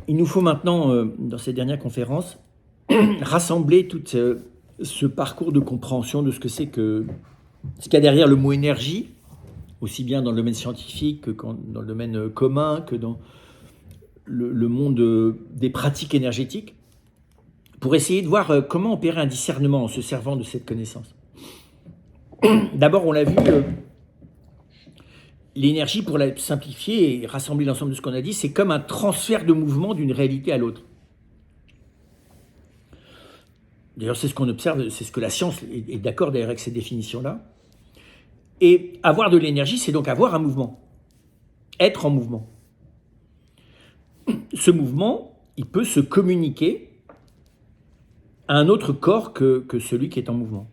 il nous faut maintenant, dans cette dernière conférence, rassembler tout ce parcours de compréhension de ce que c'est que ce qu'il y a derrière le mot énergie, aussi bien dans le domaine scientifique que dans le domaine commun, que dans le monde des pratiques énergétiques, pour essayer de voir comment opérer un discernement en se servant de cette connaissance. D'abord, on l'a vu, l'énergie, pour la simplifier et rassembler l'ensemble de ce qu'on a dit, c'est comme un transfert de mouvement d'une réalité à l'autre. D'ailleurs, c'est ce qu'on observe, c'est ce que la science est d'accord d'ailleurs avec ces définitions-là. Et avoir de l'énergie, c'est donc avoir un mouvement, être en mouvement. Ce mouvement, il peut se communiquer à un autre corps que celui qui est en mouvement.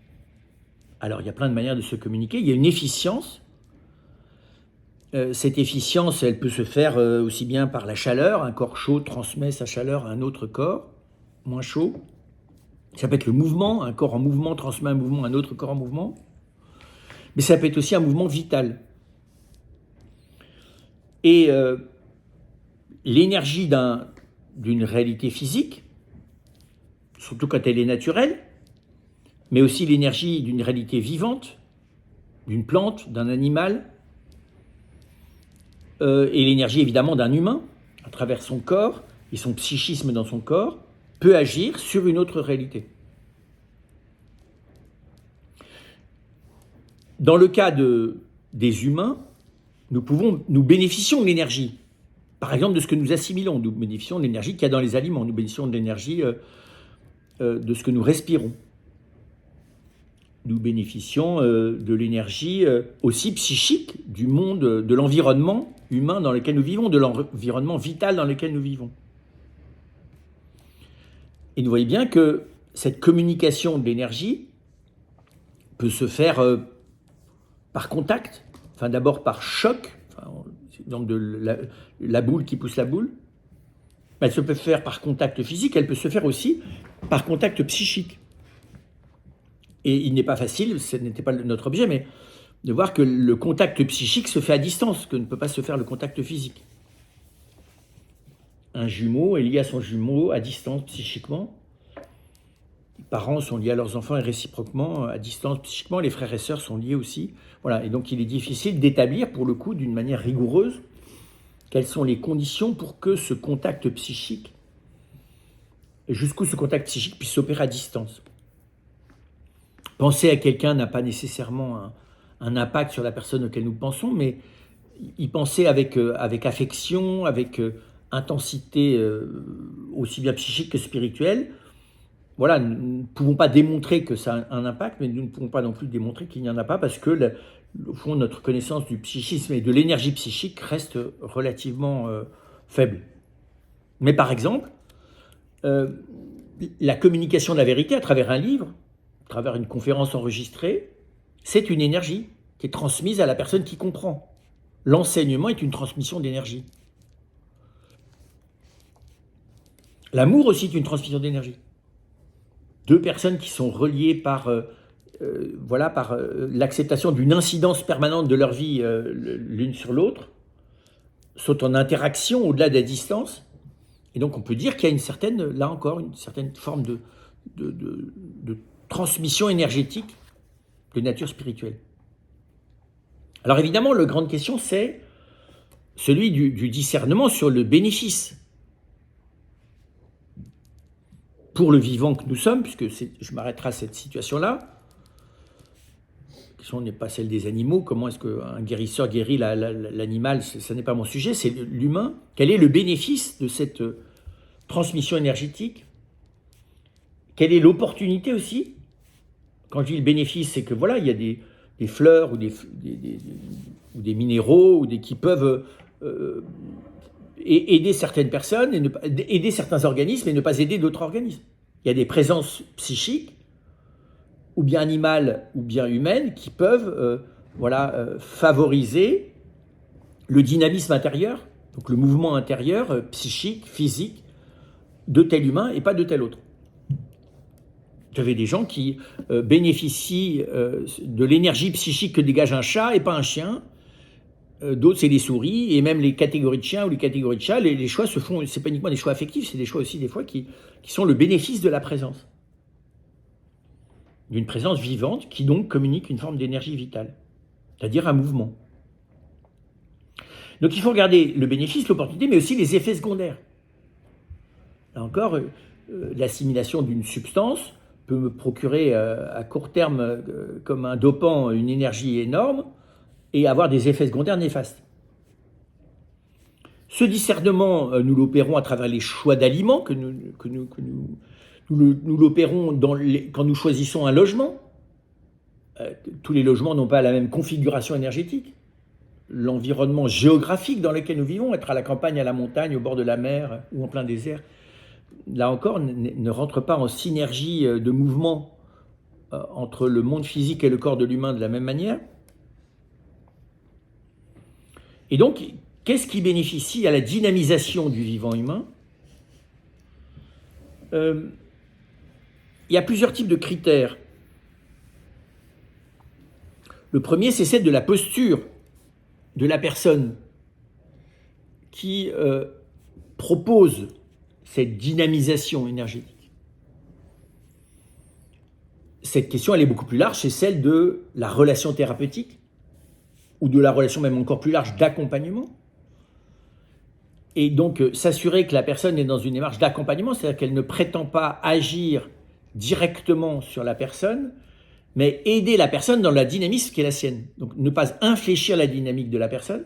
Alors, il y a plein de manières de se communiquer. Il y a une efficience. Cette efficience, elle peut se faire aussi bien par la chaleur. Un corps chaud transmet sa chaleur à un autre corps moins chaud. Ça peut être le mouvement. Un corps en mouvement transmet un mouvement à un autre corps en mouvement. Mais ça peut être aussi un mouvement vital. Et l'énergie d'une réalité physique, surtout quand elle est naturelle, mais aussi l'énergie d'une réalité vivante, d'une plante, d'un animal, et l'énergie évidemment d'un humain, à travers son corps et son psychisme dans son corps, peut agir sur une autre réalité. Dans le cas des humains, nous bénéficions de l'énergie. Par exemple, de ce que nous assimilons, nous bénéficions de l'énergie qu'il y a dans les aliments, nous bénéficions de l'énergie de ce que nous respirons. Nous bénéficions de l'énergie aussi psychique du monde, de l'environnement humain dans lequel nous vivons, de l'environnement vital dans lequel nous vivons. Et vous voyez bien que cette communication de l'énergie peut se faire par contact, enfin d'abord par choc, donc de la boule qui pousse la boule. Elle se peut faire par contact physique, elle peut se faire aussi par contact psychique. Et il n'est pas facile, ce n'était pas notre objet, mais de voir que le contact psychique se fait à distance, que ne peut pas se faire le contact physique. Un jumeau est lié à son jumeau à distance psychiquement. Les parents sont liés à leurs enfants et réciproquement à distance psychiquement. Les frères et sœurs sont liés aussi. Voilà. Et donc il est difficile d'établir, pour le coup, d'une manière rigoureuse, quelles sont les conditions pour que ce contact psychique, jusqu'où ce contact psychique puisse s'opérer à distance. Penser à quelqu'un n'a pas nécessairement un impact sur la personne auquel nous pensons, mais y penser avec affection, avec intensité aussi bien psychique que spirituelle, voilà, nous ne pouvons pas démontrer que ça a un impact, mais nous ne pouvons pas non plus démontrer qu'il n'y en a pas, parce que, au fond, notre connaissance du psychisme et de l'énergie psychique reste relativement faible. Mais par exemple, la communication de la vérité à travers un livre, à travers une conférence enregistrée, c'est une énergie qui est transmise à la personne qui comprend. L'enseignement est une transmission d'énergie. L'amour aussi est une transmission d'énergie. Deux personnes qui sont reliées par l'acceptation d'une incidence permanente de leur vie l'une sur l'autre, sont en interaction au-delà de la distance. Et donc on peut dire qu'il y a une certaine forme de transmission énergétique de nature spirituelle. Alors évidemment, la grande question, c'est celui du discernement sur le bénéfice pour le vivant que nous sommes, puisque je m'arrêterai à cette situation-là. La question n'est pas celle des animaux, comment est-ce qu'un guérisseur guérit l'animal, ce n'est pas mon sujet, c'est l'humain. Quel est le bénéfice de cette transmission énergétique? Quelle est l'opportunité aussi? Quand je dis le bénéfice, c'est que voilà, il y a des fleurs ou des minéraux qui peuvent aider certaines personnes, aider certains organismes et ne pas aider d'autres organismes. Il y a des présences psychiques, ou bien animales, ou bien humaines, qui peuvent favoriser le dynamisme intérieur, donc le mouvement intérieur, psychique, physique, de tel humain et pas de tel autre. Vous avez des gens qui bénéficient de l'énergie psychique que dégage un chat et pas un chien, d'autres c'est les souris, et même les catégories de chiens ou les catégories de chats, les choix se font, c'est pas uniquement des choix affectifs, c'est des choix aussi des fois qui sont le bénéfice de la présence. D'une présence vivante qui donc communique une forme d'énergie vitale, c'est-à-dire un mouvement. Donc il faut regarder le bénéfice, l'opportunité, mais aussi les effets secondaires. Là encore, l'assimilation d'une substance peut me procurer à court terme, comme un dopant, une énergie énorme et avoir des effets secondaires néfastes. Ce discernement, nous l'opérons à travers les choix d'aliments, nous l'opérons quand nous choisissons un logement. Tous les logements n'ont pas la même configuration énergétique. L'environnement géographique dans lequel nous vivons, être à la campagne, à la montagne, au bord de la mer ou en plein désert, là encore, ne rentre pas en synergie de mouvement entre le monde physique et le corps de l'humain de la même manière. Et donc, qu'est-ce qui bénéficie à la dynamisation du vivant humain ? Il y a plusieurs types de critères. Le premier, c'est celle de la posture de la personne qui propose cette dynamisation énergétique. Cette question, elle est beaucoup plus large, c'est celle de la relation thérapeutique, ou de la relation même encore plus large d'accompagnement. Et donc, s'assurer que la personne est dans une démarche d'accompagnement, c'est-à-dire qu'elle ne prétend pas agir directement sur la personne, mais aider la personne dans la dynamique qui est la sienne. Donc, ne pas infléchir la dynamique de la personne,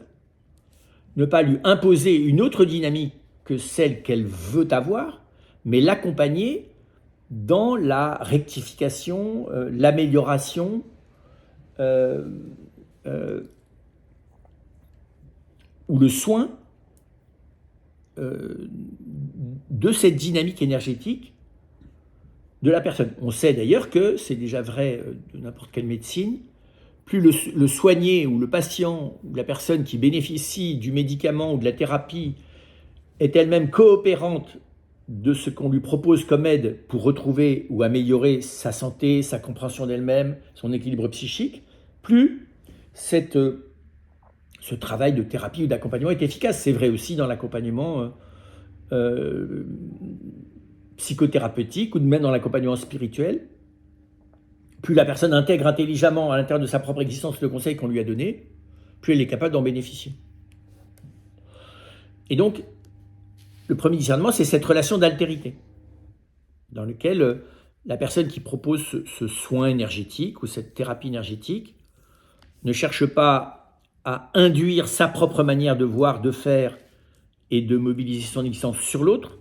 ne pas lui imposer une autre dynamique que celle qu'elle veut avoir, mais l'accompagner dans la rectification, l'amélioration, ou le soin de cette dynamique énergétique de la personne. On sait d'ailleurs que c'est déjà vrai de n'importe quelle médecine, plus le soigné ou le patient ou la personne qui bénéficie du médicament ou de la thérapie est elle-même coopérante de ce qu'on lui propose comme aide pour retrouver ou améliorer sa santé, sa compréhension d'elle-même, son équilibre psychique, plus ce travail de thérapie ou d'accompagnement est efficace. C'est vrai aussi dans l'accompagnement psychothérapeutique ou même dans l'accompagnement spirituel. Plus la personne intègre intelligemment à l'intérieur de sa propre existence le conseil qu'on lui a donné, plus elle est capable d'en bénéficier. Et donc, le premier discernement, c'est cette relation d'altérité, dans laquelle la personne qui propose ce soin énergétique ou cette thérapie énergétique ne cherche pas à induire sa propre manière de voir, de faire et de mobiliser son existence sur l'autre,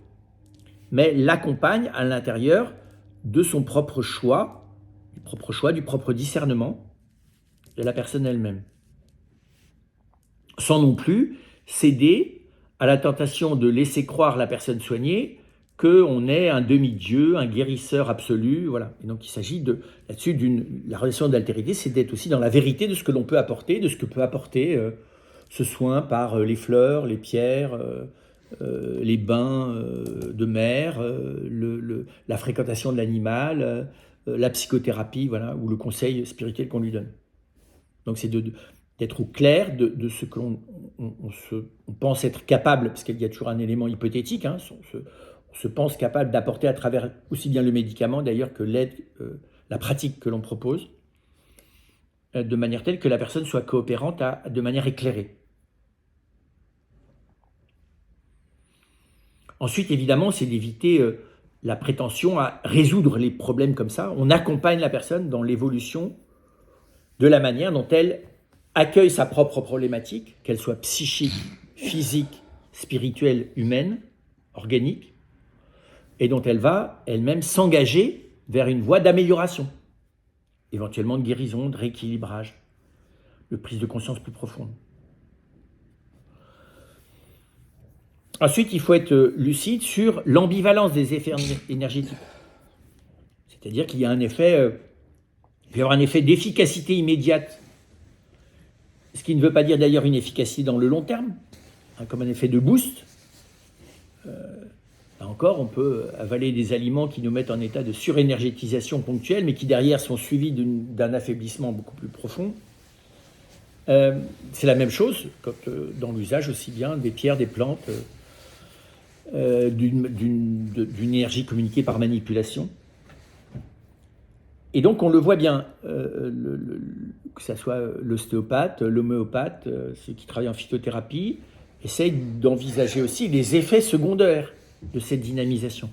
mais l'accompagne à l'intérieur de son propre choix, du propre discernement de la personne elle-même, sans non plus céder à la tentation de laisser croire la personne soignée qu'on est un demi-dieu, un guérisseur absolu, voilà. Et donc il s'agit la relation d'altérité, c'est d'être aussi dans la vérité de ce que l'on peut apporter, de ce que peut apporter ce soin par les fleurs, les pierres, les bains de mer, la fréquentation de l'animal, la psychothérapie, voilà, ou le conseil spirituel qu'on lui donne. Donc c'est d'être au clair de ce que l'on pense être capable, parce qu'il y a toujours un élément hypothétique, hein, on se pense capable d'apporter à travers aussi bien le médicament d'ailleurs que l'aide, la pratique que l'on propose, de manière telle que la personne soit coopérante de manière éclairée. Ensuite, évidemment, c'est d'éviter la prétention à résoudre les problèmes comme ça. On accompagne la personne dans l'évolution de la manière dont elle accueille sa propre problématique, qu'elle soit psychique, physique, spirituelle, humaine, organique, et dont elle va elle-même s'engager vers une voie d'amélioration, éventuellement de guérison, de rééquilibrage, de prise de conscience plus profonde. Ensuite, il faut être lucide sur l'ambivalence des effets énergétiques. C'est-à-dire qu'il y a il peut y avoir un effet d'efficacité immédiate, ce qui ne veut pas dire d'ailleurs une efficacité dans le long terme, hein, comme un effet de boost. Là encore, on peut avaler des aliments qui nous mettent en état de surénergétisation ponctuelle, mais qui derrière sont suivis d'un affaiblissement beaucoup plus profond. C'est la même chose quand, dans l'usage aussi bien des pierres, des plantes, d'une énergie communiquée par manipulation. Et donc on le voit bien, que ce soit l'ostéopathe, l'homéopathe, ceux qui travaillent en phytothérapie, essayent d'envisager aussi les effets secondaires de cette dynamisation.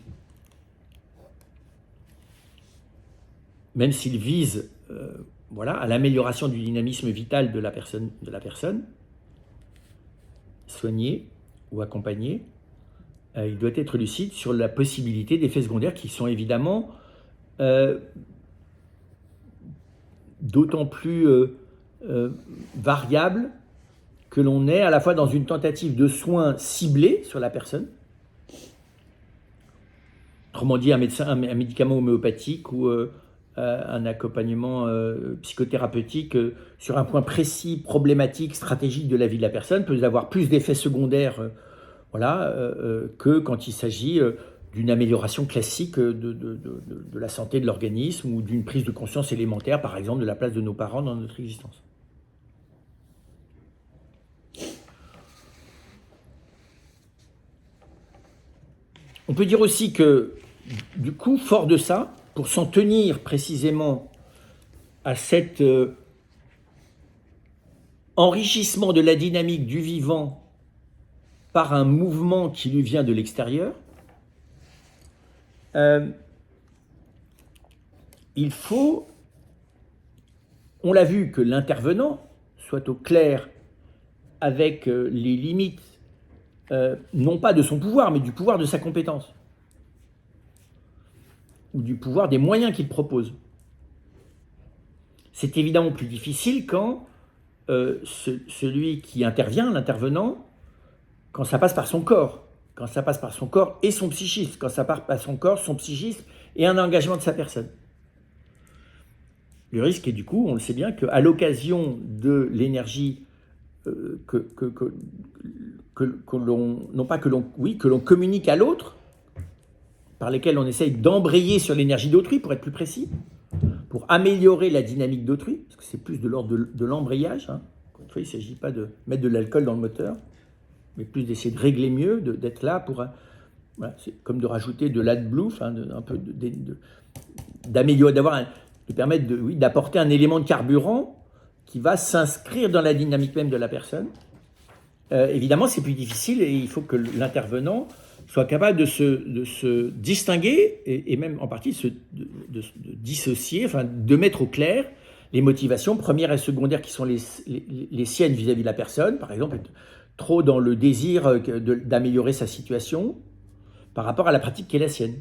Même s'ils visent à l'amélioration du dynamisme vital de la personne soignée ou accompagnée, il doit être lucide sur la possibilité d'effets secondaires qui sont évidemment d'autant plus variables que l'on est à la fois dans une tentative de soins ciblés sur la personne, autrement dit un médicament homéopathique ou un accompagnement psychothérapeutique sur un point précis, problématique, stratégique de la vie de la personne peut avoir plus d'effets secondaires que quand il s'agit d'une amélioration classique de la santé de l'organisme ou d'une prise de conscience élémentaire, par exemple, de la place de nos parents dans notre existence. On peut dire aussi que, du coup, fort de ça, pour s'en tenir précisément à cet enrichissement de la dynamique du vivant par un mouvement qui lui vient de l'extérieur, il faut, on l'a vu, que l'intervenant soit au clair avec les limites, non pas de son pouvoir, mais du pouvoir de sa compétence, ou du pouvoir des moyens qu'il propose. C'est évidemment plus difficile quand celui qui intervient, l'intervenant, quand ça passe par son corps, quand ça passe par son corps et son psychisme, quand ça passe par son corps, son psychisme et un engagement de sa personne. Le risque est du coup, on le sait bien, qu'à l'occasion de l'énergie que l'on communique à l'autre, par lesquels on essaye d'embrayer sur l'énergie d'autrui, pour être plus précis, pour améliorer la dynamique d'autrui, parce que c'est plus de l'ordre de l'embrayage. Il ne s'agit pas de mettre de l'alcool dans le moteur, mais plus d'essayer de régler mieux, d'être là pour... c'est comme de rajouter de l'AdBlue, un peu d'améliorer, de permettre d'apporter un élément de carburant qui va s'inscrire dans la dynamique même de la personne. Évidemment, c'est plus difficile et il faut que l'intervenant soit capable de se distinguer et même en partie de dissocier, de mettre au clair les motivations premières et secondaires qui sont les siennes vis-à-vis de la personne, par exemple être trop dans le désir d'améliorer sa situation par rapport à la pratique qui est la sienne.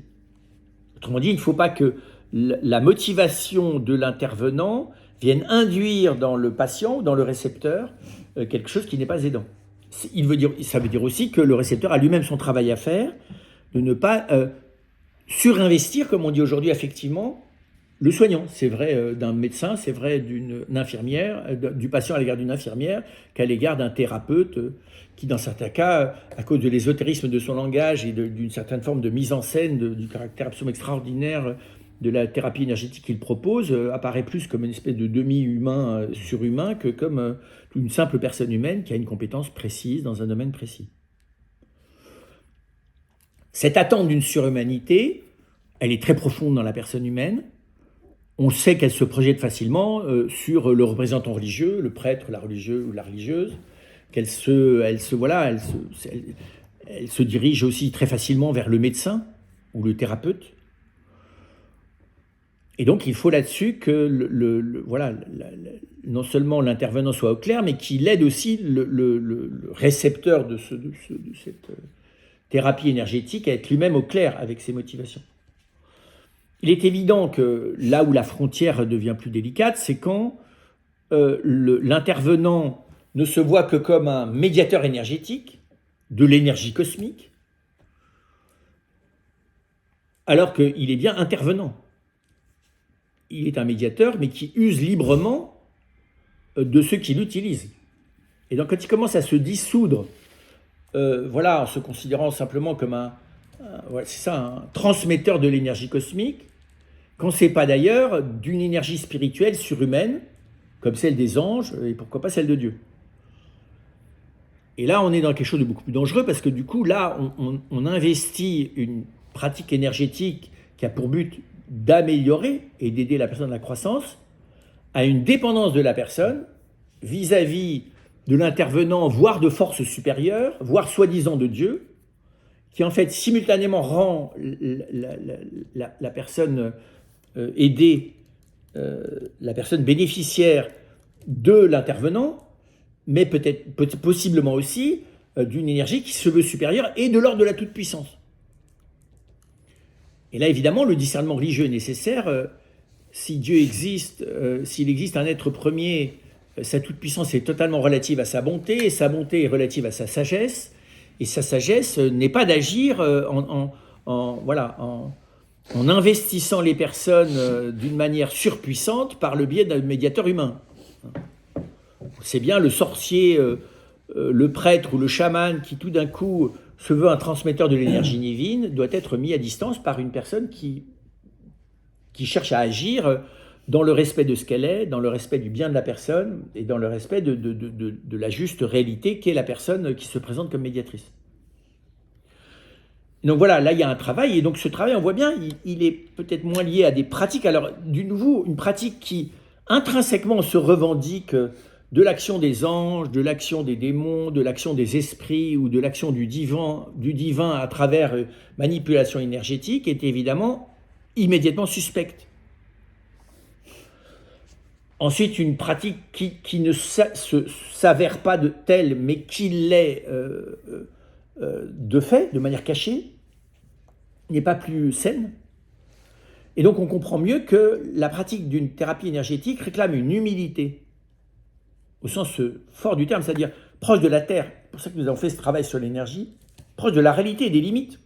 Autrement dit, il ne faut pas que la motivation de l'intervenant vienne induire dans le patient ou dans le récepteur quelque chose qui n'est pas aidant. Ça veut dire aussi que le récepteur a lui-même son travail à faire, de ne pas surinvestir, comme on dit aujourd'hui effectivement, le soignant. C'est vrai d'un médecin, c'est vrai d'une infirmière, du patient à l'égard d'une infirmière, qu'à l'égard d'un thérapeute qui, dans certains cas, à cause de l'ésotérisme de son langage et d'une certaine forme de mise en scène du caractère absolument extraordinaire de la thérapie énergétique qu'il propose, apparaît plus comme une espèce de demi-humain surhumain que comme une simple personne humaine qui a une compétence précise dans un domaine précis. Cette attente d'une surhumanité, elle est très profonde dans la personne humaine. On sait qu'elle se projette facilement sur le représentant religieux, le prêtre, la religieuse ou la religieuse, qu'elle se dirige aussi très facilement vers le médecin ou le thérapeute. Et donc, il faut là-dessus que non seulement l'intervenant soit au clair, mais qu'il aide aussi le récepteur de cette thérapie énergétique à être lui-même au clair avec ses motivations. Il est évident que là où la frontière devient plus délicate, c'est quand l'intervenant ne se voit que comme un médiateur énergétique de l'énergie cosmique, alors qu'il est bien intervenant. Il est un médiateur, mais qui use librement de ceux qui l'utilisent. Et donc, quand il commence à se dissoudre, en se considérant simplement comme un transmetteur de l'énergie cosmique, quand c'est pas d'ailleurs d'une énergie spirituelle surhumaine, comme celle des anges, et pourquoi pas celle de Dieu. Et là, on est dans quelque chose de beaucoup plus dangereux, parce que du coup, là, on investit une pratique énergétique qui a pour but d'améliorer et d'aider la personne à la croissance, à une dépendance de la personne vis-à-vis de l'intervenant, voire de forces supérieures, voire soi-disant de Dieu, qui en fait simultanément rend la personne aidée, la personne bénéficiaire de l'intervenant, mais peut-être possiblement aussi d'une énergie qui se veut supérieure et de l'ordre de la toute-puissance. Et là, évidemment, le discernement religieux est nécessaire. Si Dieu existe, s'il existe un être premier, sa toute-puissance est totalement relative à sa bonté, et sa bonté est relative à sa sagesse, et sa sagesse n'est pas d'agir en investissant les personnes d'une manière surpuissante par le biais d'un médiateur humain. C'est bien le sorcier, le prêtre ou le chaman qui tout d'un coup se veut un transmetteur de l'énergie divine doit être mis à distance par une personne qui cherche à agir dans le respect de ce qu'elle est, dans le respect du bien de la personne et dans le respect de la juste réalité qu'est la personne qui se présente comme médiatrice. Donc voilà, là il y a un travail, et donc ce travail, on voit bien, il est peut-être moins lié à des pratiques. Alors, du nouveau, une pratique qui intrinsèquement se revendique de l'action des anges, de l'action des démons, de l'action des esprits ou de l'action du divin à travers manipulation énergétique, est évidemment immédiatement suspecte. Ensuite, une pratique qui ne s'avère pas de telle, mais qui l'est de fait, de manière cachée, n'est pas plus saine. Et donc on comprend mieux que la pratique d'une thérapie énergétique réclame une humilité, au sens fort du terme, c'est-à-dire proche de la terre. C'est pour ça que nous avons fait ce travail sur l'énergie, proche de la réalité et des limites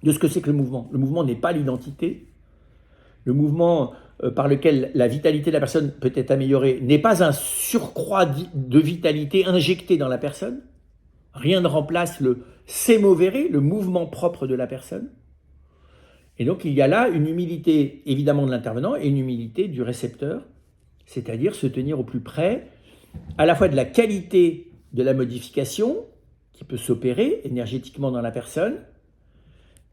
de ce que c'est que le mouvement. Le mouvement n'est pas l'identité. Le mouvement par lequel la vitalité de la personne peut être améliorée n'est pas un surcroît de vitalité injecté dans la personne. Rien ne remplace le sémovere, le mouvement propre de la personne. Et donc il y a là une humilité évidemment de l'intervenant et une humilité du récepteur, c'est-à-dire se tenir au plus près à la fois de la qualité de la modification qui peut s'opérer énergétiquement dans la personne,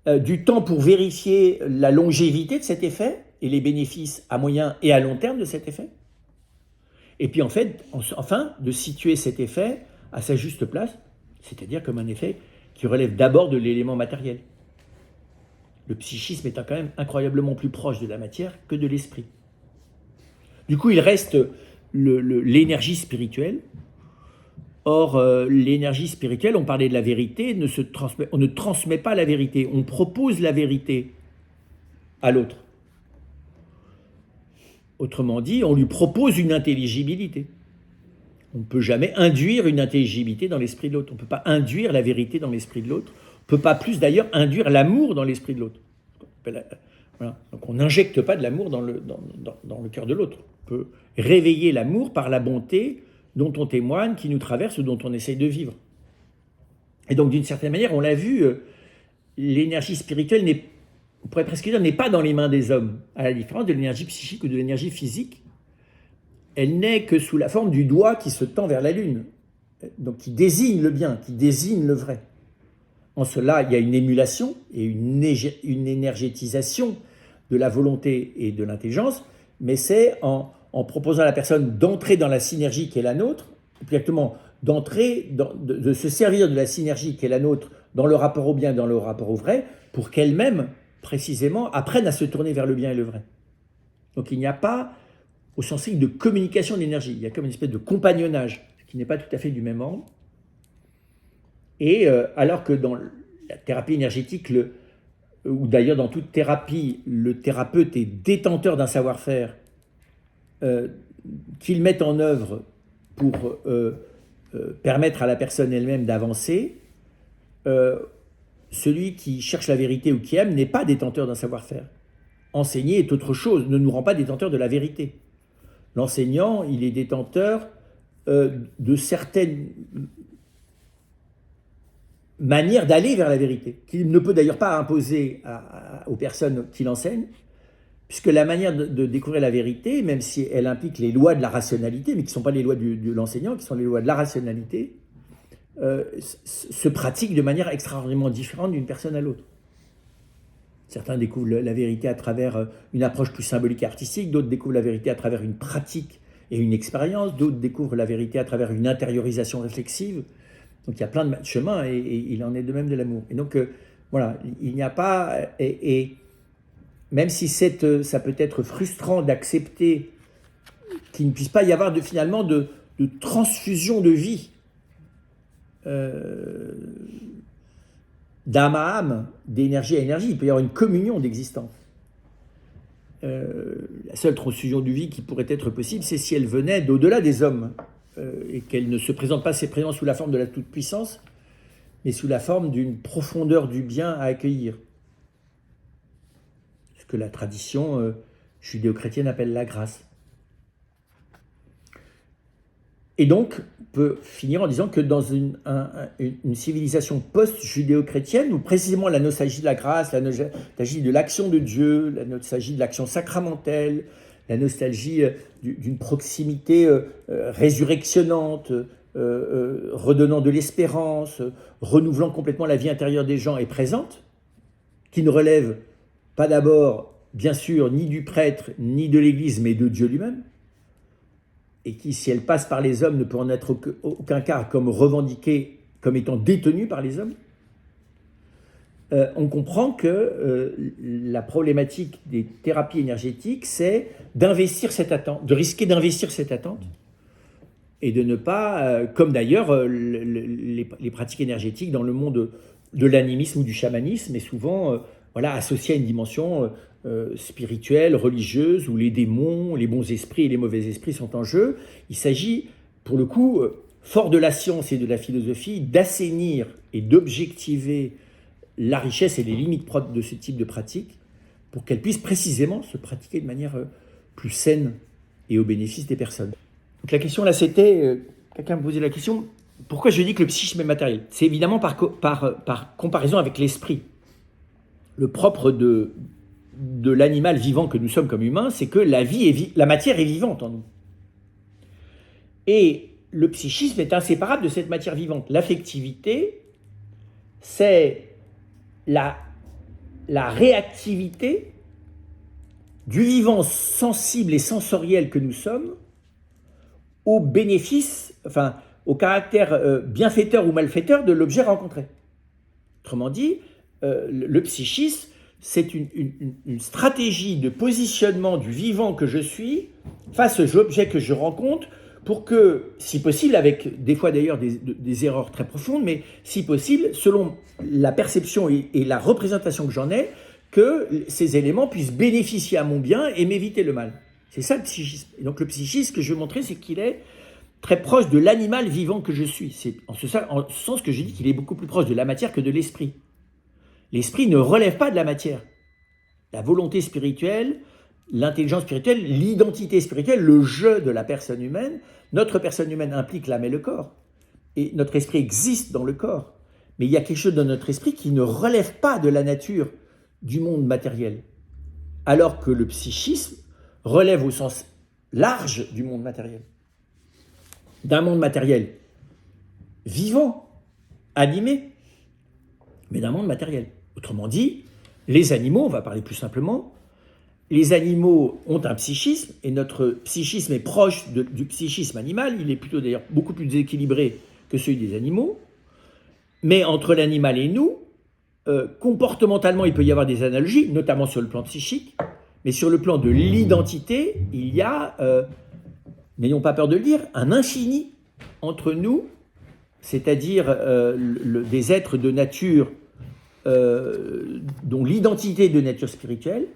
du temps pour vérifier la longévité de cet effet et les bénéfices à moyen et à long terme de cet effet. Et puis enfin, de situer cet effet à sa juste place, c'est-à-dire comme un effet qui relève d'abord de l'élément matériel. Le psychisme étant quand même incroyablement plus proche de la matière que de l'esprit. Du coup, il reste l'énergie spirituelle. Or, l'énergie spirituelle, on parlait de la vérité, on ne transmet pas la vérité, on propose la vérité à l'autre. Autrement dit, on lui propose une intelligibilité. On ne peut jamais induire une intelligibilité dans l'esprit de l'autre. On ne peut pas induire la vérité dans l'esprit de l'autre. On ne peut pas plus d'ailleurs induire l'amour dans l'esprit de l'autre. Voilà. Donc on n'injecte pas de l'amour dans le cœur de l'autre. On peut réveiller l'amour par la bonté dont on témoigne, qui nous traverse ou dont on essaye de vivre. Et donc d'une certaine manière, on l'a vu, l'énergie spirituelle on pourrait presque dire, n'est pas dans les mains des hommes, à la différence de l'énergie psychique ou de l'énergie physique. Elle n'est que sous la forme du doigt qui se tend vers la lune, donc qui désigne le bien, qui désigne le vrai. En cela, il y a une émulation et une énergétisation de la volonté et de l'intelligence, mais c'est en proposant à la personne d'entrer dans la synergie qui est la nôtre, exactement d'entrer, de se servir de la synergie qui est la nôtre dans le rapport au bien, dans le rapport au vrai, pour qu'elle-même, précisément, apprenne à se tourner vers le bien et le vrai. Donc il n'y a pas, au sens strict, de communication d'énergie, il y a comme une espèce de compagnonnage, qui n'est pas tout à fait du même ordre. Et alors que dans la thérapie énergétique, ou d'ailleurs dans toute thérapie, le thérapeute est détenteur d'un savoir-faire qu'il met en œuvre pour permettre à la personne elle-même d'avancer, celui qui cherche la vérité ou qui aime n'est pas détenteur d'un savoir-faire. Enseigner est autre chose, ne nous rend pas détenteur de la vérité. L'enseignant, il est détenteur de certaines manières d'aller vers la vérité, qu'il ne peut d'ailleurs pas imposer aux personnes qu'il enseigne, puisque la manière de découvrir la vérité, même si elle implique les lois de la rationalité, mais qui ne sont pas les lois de l'enseignant, qui sont les lois de la rationalité, se pratique de manière extraordinairement différente d'une personne à l'autre. Certains découvrent la vérité à travers une approche plus symbolique et artistique, d'autres découvrent la vérité à travers une pratique et une expérience, d'autres découvrent la vérité à travers une intériorisation réflexive. Donc il y a plein de chemins et il en est de même de l'amour. Et donc voilà, il n'y a pas... Et même si ça peut être frustrant d'accepter qu'il ne puisse pas y avoir finalement de transfusion de vie d'âme à âme, d'énergie à énergie, il peut y avoir une communion d'existence. La seule transfusion de vie qui pourrait être possible, c'est si elle venait d'au-delà des hommes, et qu'elle ne se présente pas ses présents sous la forme de la toute-puissance, mais sous la forme d'une profondeur du bien à accueillir. Ce que la tradition judéo-chrétienne appelle la grâce. Et donc, on peut finir en disant que dans une civilisation post-judéo-chrétienne, où précisément la nostalgie de la grâce, la nostalgie de l'action de Dieu, la nostalgie de l'action sacramentelle, la nostalgie d'une proximité résurrectionnante, redonnant de l'espérance, renouvelant complètement la vie intérieure des gens est présente, qui ne relève pas d'abord, bien sûr, ni du prêtre, ni de l'Église, mais de Dieu lui-même, et qui, si elle passe par les hommes, ne peut en être aucun cas comme revendiquée comme étant détenue par les hommes, on comprend que la problématique des thérapies énergétiques, c'est d'investir cette attente, de risquer d'investir cette attente, et de ne pas, comme d'ailleurs les pratiques énergétiques dans le monde de l'animisme ou du chamanisme, est souvent associée à une dimension spirituelle, religieuse, où les démons, les bons esprits et les mauvais esprits sont en jeu. Il s'agit, pour le coup, fort de la science et de la philosophie, d'assainir et d'objectiver la richesse et les limites propres de ce type de pratique pour qu'elles puissent précisément se pratiquer de manière plus saine et au bénéfice des personnes. Donc la question là, c'était, quelqu'un me posait la question, pourquoi je dis que le psychisme est matériel ? C'est évidemment par comparaison avec l'esprit. Le propre de l'animal vivant que nous sommes comme humains, c'est que la matière est vivante en nous. Et le psychisme est inséparable de cette matière vivante. L'affectivité, c'est la réactivité du vivant sensible et sensoriel que nous sommes au bénéfice, au caractère bienfaiteur ou malfaiteur de l'objet rencontré. Autrement dit, le psychisme, c'est une stratégie de positionnement du vivant que je suis face aux objets que je rencontre pour que, si possible, avec des fois d'ailleurs des erreurs très profondes, mais si possible, selon la perception et la représentation que j'en ai, que ces éléments puissent bénéficier à mon bien et m'éviter le mal. C'est ça le psychisme. Et donc le psychisme, ce que je veux montrer, c'est qu'il est très proche de l'animal vivant que je suis. C'est en ce sens que je dis qu'il est beaucoup plus proche de la matière que de l'esprit. L'esprit ne relève pas de la matière. La volonté spirituelle, l'intelligence spirituelle, l'identité spirituelle, le jeu de la personne humaine, notre personne humaine implique l'âme et le corps. Et notre esprit existe dans le corps. Mais il y a quelque chose dans notre esprit qui ne relève pas de la nature du monde matériel. Alors que le psychisme relève au sens large du monde matériel. D'un monde matériel vivant, animé, mais d'un monde matériel. Autrement dit, les animaux, on va parler plus simplement, les animaux ont un psychisme, et notre psychisme est proche du psychisme animal, il est plutôt d'ailleurs beaucoup plus déséquilibré que celui des animaux, mais entre l'animal et nous, comportementalement, il peut y avoir des analogies, notamment sur le plan psychique, mais sur le plan de l'identité, il y a, n'ayons pas peur de le dire, un infini entre nous, c'est-à-dire des êtres de nature dont l'identité est de nature spirituelle,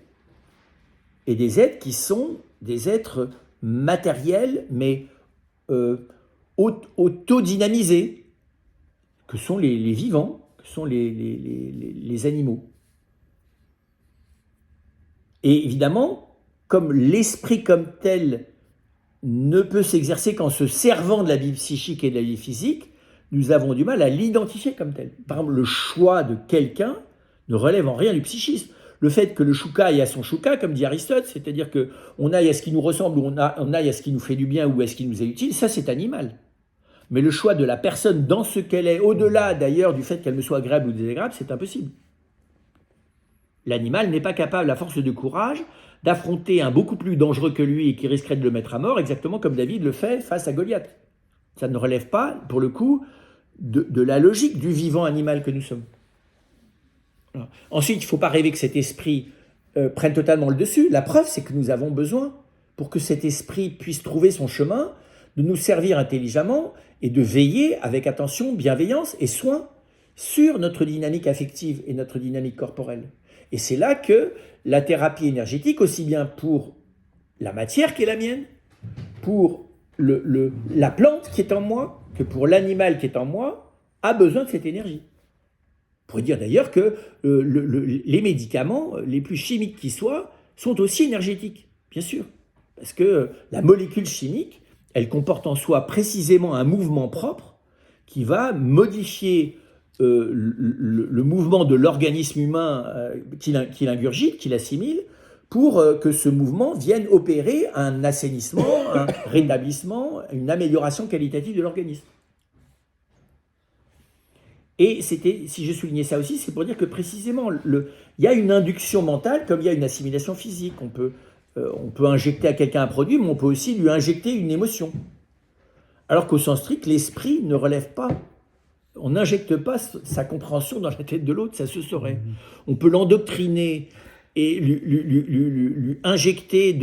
et des êtres qui sont des êtres matériels, mais autodynamisés, que sont les vivants, que sont les animaux. Et évidemment, comme l'esprit comme tel ne peut s'exercer qu'en se servant de la vie psychique et de la vie physique, nous avons du mal à l'identifier comme tel. Par exemple, le choix de quelqu'un ne relève en rien du psychisme. le fait que le chouka aille à son chouka, comme dit Aristote, c'est-à-dire qu'on aille à ce qui nous ressemble, ou on aille à ce qui nous fait du bien, ou à ce qui nous est utile, ça c'est animal. Mais le choix de la personne dans ce qu'elle est, au-delà d'ailleurs du fait qu'elle me soit agréable ou désagréable, c'est impossible. L'animal n'est pas capable, à force de courage, d'affronter un beaucoup plus dangereux que lui et qui risquerait de le mettre à mort, exactement comme David le fait face à Goliath. Ça ne relève pas, pour le coup, de la logique du vivant animal que nous sommes. Alors, ensuite, il ne faut pas rêver que cet esprit prenne totalement le dessus. La preuve, c'est que nous avons besoin, pour que cet esprit puisse trouver son chemin, de nous servir intelligemment et de veiller avec attention, bienveillance et soin sur notre dynamique affective et notre dynamique corporelle. Et c'est là que la thérapie énergétique, aussi bien pour la matière qui est la mienne, pour la plante qui est en moi, que pour l'animal qui est en moi, a besoin de cette énergie. On pourrait dire d'ailleurs que les médicaments, les plus chimiques qui soient, sont aussi énergétiques, bien sûr. Parce que la molécule chimique, elle comporte en soi précisément un mouvement propre qui va modifier le mouvement de l'organisme humain qu'il ingurgite, qu'il assimile, pour que ce mouvement vienne opérer un assainissement, un rétablissement, une amélioration qualitative de l'organisme. Et si je soulignais ça aussi, c'est pour dire que précisément, il y a une induction mentale comme il y a une assimilation physique. On peut injecter à quelqu'un un produit, mais on peut aussi lui injecter une émotion. Alors qu'au sens strict, l'esprit ne relève pas. On n'injecte pas sa compréhension dans la tête de l'autre, ça se saurait. On peut l'endoctriner et lui injecter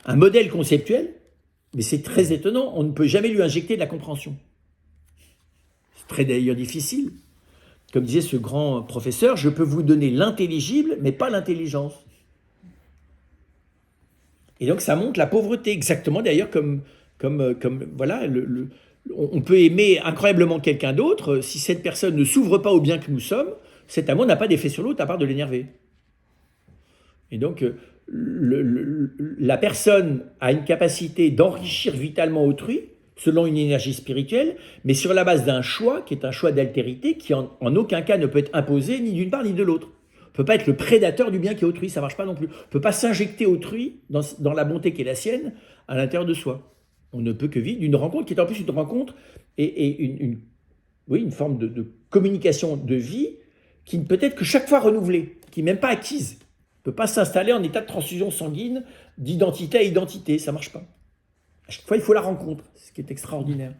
un modèle conceptuel, mais c'est très étonnant, on ne peut jamais lui injecter de la compréhension. C'est très d'ailleurs difficile. Comme disait ce grand professeur, je peux vous donner l'intelligible, mais pas l'intelligence. Et donc ça montre la pauvreté, exactement d'ailleurs comme voilà, on peut aimer incroyablement quelqu'un d'autre, si cette personne ne s'ouvre pas au bien que nous sommes, cet amour n'a pas d'effet sur l'autre à part de l'énerver. Et donc la personne a une capacité d'enrichir vitalement autrui, selon une énergie spirituelle, mais sur la base d'un choix qui est un choix d'altérité qui en aucun cas ne peut être imposé ni d'une part ni de l'autre. On ne peut pas être le prédateur du bien qui est autrui, ça ne marche pas non plus. On ne peut pas s'injecter autrui dans la bonté qui est la sienne à l'intérieur de soi. On ne peut que vivre d'une rencontre qui est en plus une rencontre et une forme de communication de vie qui ne peut être que chaque fois renouvelée, qui n'est même pas acquise. On ne peut pas s'installer en état de transfusion sanguine d'identité à identité, ça ne marche pas. À chaque fois, il faut la rencontre, ce qui est extraordinaire.